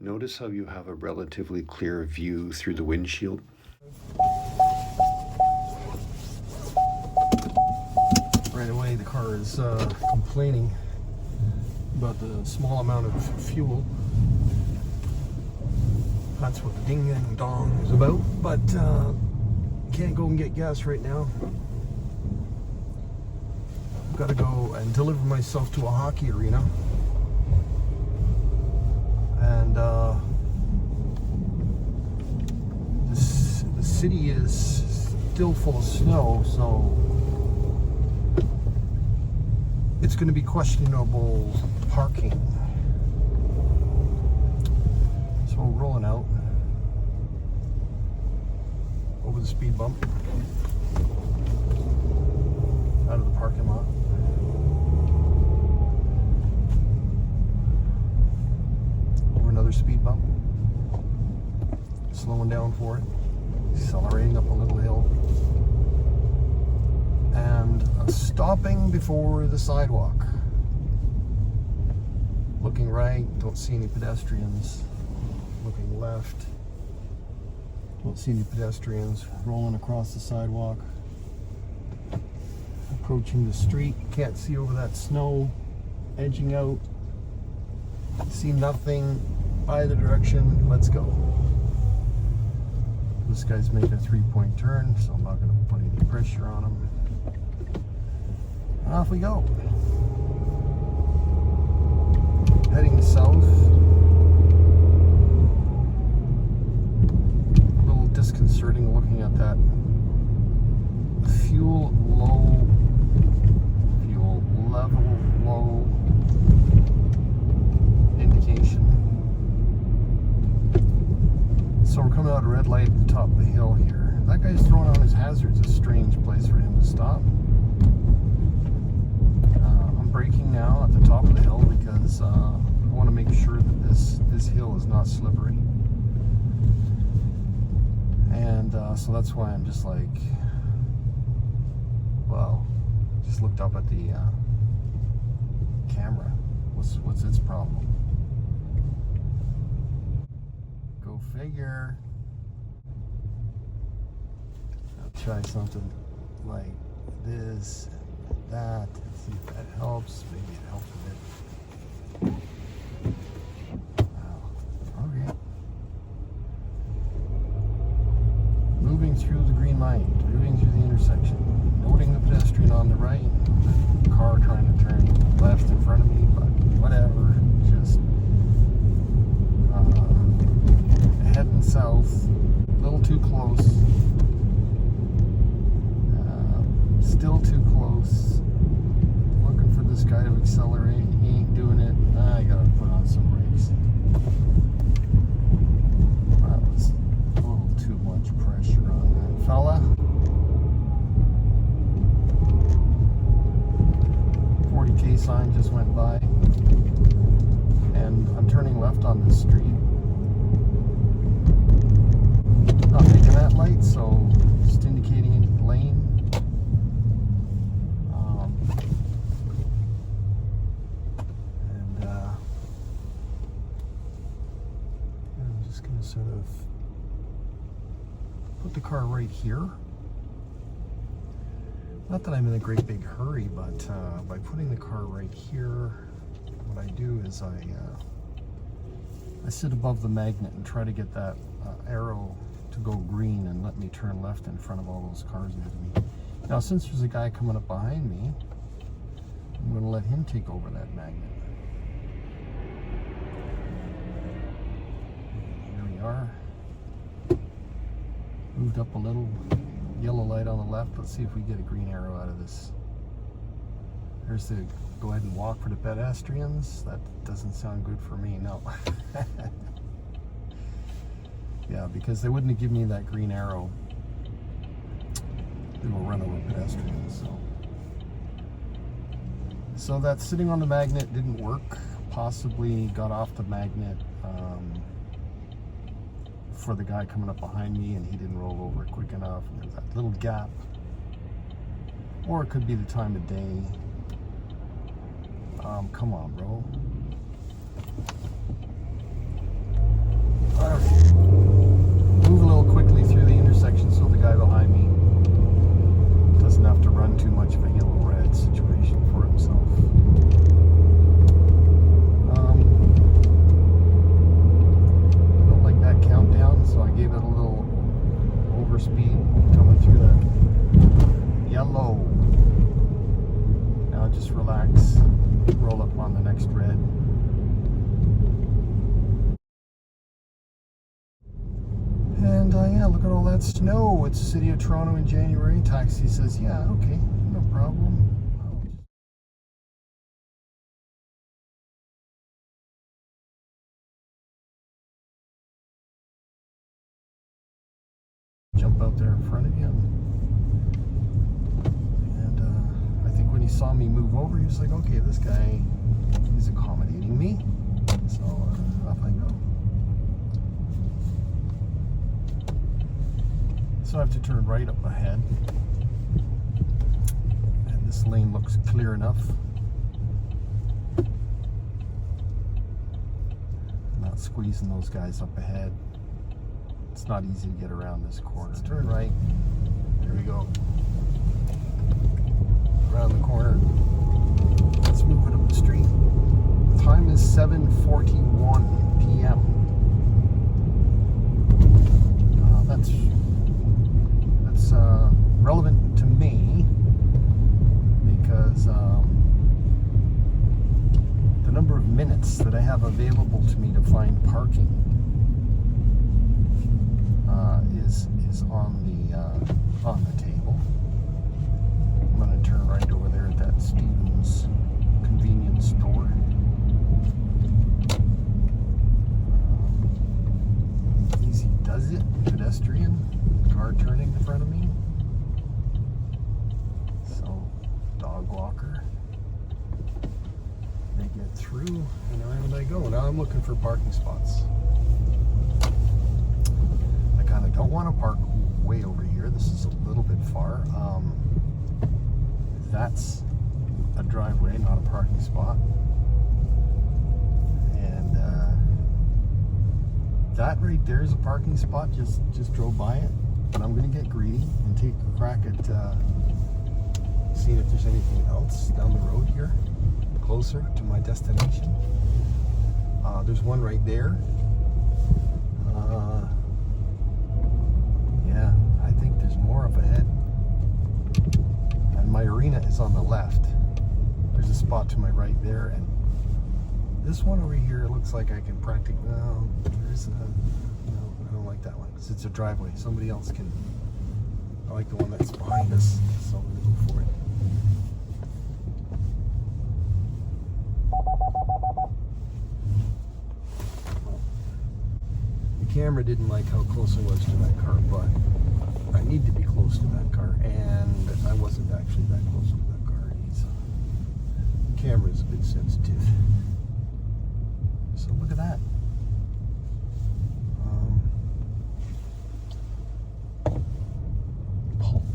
Notice how you have a relatively clear view through the windshield. Right away the car is complaining about the small amount of fuel. That's what the ding and dong is about, but can't go and get gas right now. I've got to go and deliver myself to a hockey arena. And the city is still full of snow, so it's going to be questionable parking. So we're rolling out over the speed bump out of the parking lot. Over another speed bump. Slowing down for it. Accelerating up a little hill. And stopping before the sidewalk. Looking right, don't see any pedestrians. Looking left, don't see any pedestrians. Rolling across the sidewalk. Approaching the street, can't see over that snow. Edging out. See nothing either direction. Let's go. This guy's making a 3-point turn, so I'm not going to put any pressure on him. Off we go. Heading south. A little disconcerting looking at that fuel level low indication. So we're coming out a red light at the top of the hill here. That guy's throwing on his hazards. A strange place for him to stop. I'm braking now at the top of the hill because I want to make sure that this hill is not slippery. And so that's why I'm just like, well, just looked up at the camera. What's its problem? Go figure. I'll try something like this, that, see if that helps. Maybe it helps a bit. Wow. Okay. Moving through the green light, moving through the intersection, noting the pedestrian on the right, the car trying to turn left in front of me, but whatever, just heading south, a little too close, still too close, looking for this guy to accelerate, he ain't doing it, I gotta put on some brakes. That was a little too much pressure on that fella. 40K sign just went by, and I'm turning left on this street. Not making that light, so just indicating into the lane. I'm just going to sort of put the car right here. Not that I'm in a great big hurry, but by putting the car right here, what I do is I sit above the magnet and try to get that arrow to go green and let me turn left in front of all those cars ahead of me. Now, since there's a guy coming up behind me, I'm going to let him take over that magnet. Here we are. Moved up a little. Yellow light on the left. Let's see if we get a green arrow out of this. There's the go ahead and walk for the pedestrians. That doesn't sound good for me, no. Yeah, because they wouldn't have given me that green arrow. They will run over pedestrians. So that sitting on the magnet didn't work. Possibly got off the magnet for the guy coming up behind me, and he didn't roll over quick enough, and there's that little gap. Or it could be the time of day. Come on, bro. yeah, look at all that snow. It's the city of Toronto in January. Taxi says, yeah, okay, no problem. Jump out there in front of you. And I think when he saw me move over, he was like, okay, this guy is accommodating me. So off I go. So I have to turn right up ahead. And this lane looks clear enough. I'm not squeezing those guys up ahead. It's not easy to get around this corner. Let's turn right. There we go. Around the corner. Let's move it up the street. The time is 7:41 p.m. That's relevant to me because the number of minutes that I have available to me to find parking is on the table. I'm going to turn right over there at that Stevens convenience store. Easy does it. Pedestrian car turning in front of me. So dog walker. They get through, and around I go. Now I'm looking for parking spots. I don't want to park way over here. This is a little bit far. That's a driveway, not a parking spot. And that right there is a parking spot. Just drove by it, but I'm going to get greedy and take a crack at seeing if there's anything else down the road here, closer to my destination. There's one right there. Yeah, I think there's more up ahead. And my arena is on the left. There's a spot to my right there, and this one over here looks like I can practically. No, I don't like that one because it's a driveway. Somebody else can. I like the one that's behind us, so I'm gonna go for it. The camera didn't like how close I was to that car, but I need to be close to that car, and I wasn't actually that close to that car. The camera is a bit sensitive. So look at that.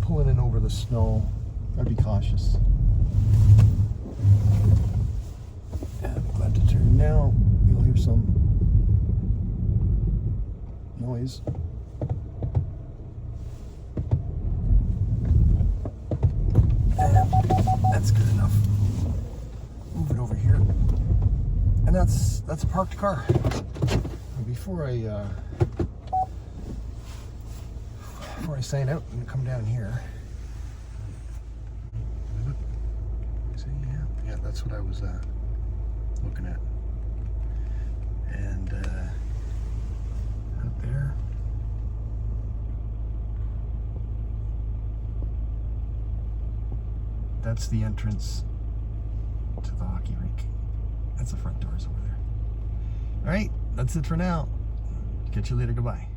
Pulling in over the snow. Gotta be cautious. And I'm glad to turn now. You'll hear some noise. And that's good enough. Move it over here. And that's a parked car. And before I sign out, I'm gonna come down here. See, yeah, that's what I was looking at. And out there. That's the entrance to the hockey rink. That's the front doors over there. All right, that's it for now. Catch you later. Goodbye.